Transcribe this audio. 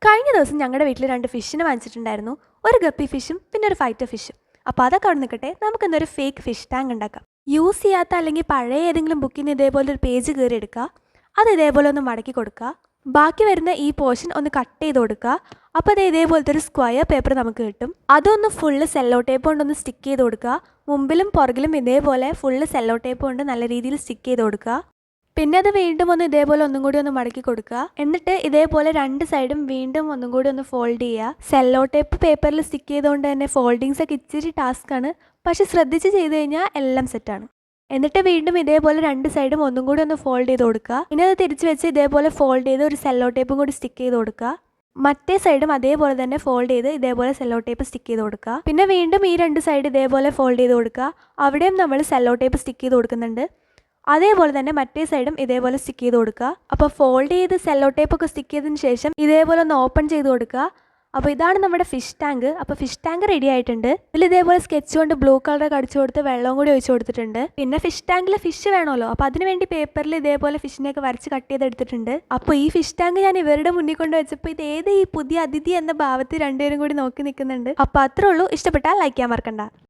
കഴിഞ്ഞ ദിവസം ഞങ്ങളുടെ വീട്ടിൽ 2 ഫിഷിനെ വാങ്ങിച്ചിട്ടുണ്ടായിരുന്നു. ഒരു ഗപ്പി ഫിഷും പിന്നെ ഒരു ഫൈറ്റർ ഫിഷും. അപ്പോൾ അതൊക്കെ അവിടെ നിൽക്കട്ടെ, നമുക്കിന്നൊരു ഫേക്ക് ഫിഷ് ടാങ്ക് ഉണ്ടാക്കാം. യൂസ് ചെയ്യാത്ത അല്ലെങ്കിൽ പഴയ ഏതെങ്കിലും ബുക്കിൽ നിന്ന് ഇതേപോലെ ഒരു പേജ് കയറി എടുക്കുക. അത് ഇതേപോലെ ഒന്ന് മടക്കി കൊടുക്കുക. ബാക്കി വരുന്ന ഈ പോർഷൻ ഒന്ന് കട്ട് ചെയ്ത് കൊടുക്കുക. അപ്പോൾ അത് ഇതേപോലത്തെ ഒരു സ്ക്വയർ പേപ്പർ നമുക്ക് കിട്ടും. അതൊന്ന് ഫുള്ള് സെല്ലോ ടേപ്പ് കൊണ്ടൊന്ന് സ്റ്റിക്ക് ചെയ്ത് കൊടുക്കുക. മുമ്പിലും പുറകിലും ഇതേപോലെ ഫുള്ള് സെല്ലോ ടേപ്പ് കൊണ്ട് നല്ല രീതിയിൽ സ്റ്റിക്ക് ചെയ്ത് കൊടുക്കുക. പിന്നെ അത് വീണ്ടും ഒന്ന് ഇതേപോലെ ഒന്നും കൂടി ഒന്ന് മടക്കി കൊടുക്കുക. എന്നിട്ട് ഇതേപോലെ 2 സൈഡും വീണ്ടും ഒന്നും കൂടി ഒന്ന് ഫോൾഡ് ചെയ്യുക. സെല്ലോ ടേപ്പ് പേപ്പറിൽ സ്റ്റിക്ക് ചെയ്തുകൊണ്ട് തന്നെ ഫോൾഡിങ്സ് ഒക്കെ ഇച്ചിരി ടാസ്ക്കാണ്, പക്ഷെ ശ്രദ്ധിച്ച് ചെയ്ത് കഴിഞ്ഞാൽ എല്ലാം സെറ്റാണ്. എന്നിട്ട് വീണ്ടും ഇതേപോലെ 2 സൈഡും ഒന്നും കൂടി ഒന്ന് ഫോൾഡ് ചെയ്ത് കൊടുക്കുക. ഇനി അത് തിരിച്ച് വെച്ച് ഇതേപോലെ ഫോൾഡ് ചെയ്ത് ഒരു സെല്ലോ ടേപ്പും കൂടി സ്റ്റിക്ക് ചെയ്ത് കൊടുക്കുക. മറ്റേ സൈഡും അതേപോലെ തന്നെ ഫോൾഡ് ചെയ്ത് ഇതേപോലെ സെല്ലോ ടേപ്പ് സ്റ്റിക്ക് ചെയ്ത് കൊടുക്കുക. പിന്നെ വീണ്ടും ഈ 2 സൈഡ് ഇതേപോലെ ഫോൾഡ് ചെയ്ത് കൊടുക്കുക. അവിടെയും നമ്മൾ സെല്ലോ ടേപ്പ് സ്റ്റിക്ക് ചെയ്ത് കൊടുക്കുന്നുണ്ട്. അതേപോലെ തന്നെ മറ്റേ സൈഡും ഇതേപോലെ സ്റ്റിക്ക് ചെയ്ത് കൊടുക്കുക. അപ്പോൾ ഫോൾഡ് ചെയ്ത് സെല്ലോ ടേപ്പ് ഒക്കെ സ്റ്റിക്ക് ചെയ്തതിന് ശേഷം ഇതേപോലെ ഒന്ന് ഓപ്പൺ ചെയ്ത് കൊടുക്കുക. അപ്പോൾ ഇതാണ് നമ്മുടെ ഫിഷ് ടാങ്ക്. അപ്പോൾ ഫിഷ് ടാങ്ക് റെഡി ആയിട്ടുണ്ട്. ഇതിൽ ഇതേപോലെ സ്കെച്ച് കൊണ്ട് ബ്ലൂ കളർ അടിച്ചു കൊടുത്ത് വെള്ളവും കൂടി ഒഴിച്ചു കൊടുത്തിട്ടുണ്ട്. പിന്നെ ഫിഷ് ടാങ്കിൽ ഫിഷ് വേണമല്ലോ, അപ്പോൾ അതിന് വേണ്ടി പേപ്പറിൽ ഇതേപോലെ ഫിഷിനെയൊക്കെ വരച്ച് കട്ട് ചെയ്തെടുത്തിട്ടുണ്ട്. അപ്പോൾ ഈ ഫിഷ് ടാങ്ക് ഞാൻ ഇവരുടെ മുന്നിൽ കൊണ്ട് വെച്ചപ്പോൾ ഇത് ഏത് ഈ പുതിയ അതിഥി എന്ന ഭാവത്തിൽ രണ്ടുപേരും കൂടി നോക്കി നിൽക്കുന്നുണ്ട്. അപ്പോൾ അത്രേ ഉള്ളൂ. ഇഷ്ടപ്പെട്ടാൽ ലൈക്ക് ചെയ്യാൻ മറക്കണ്ട.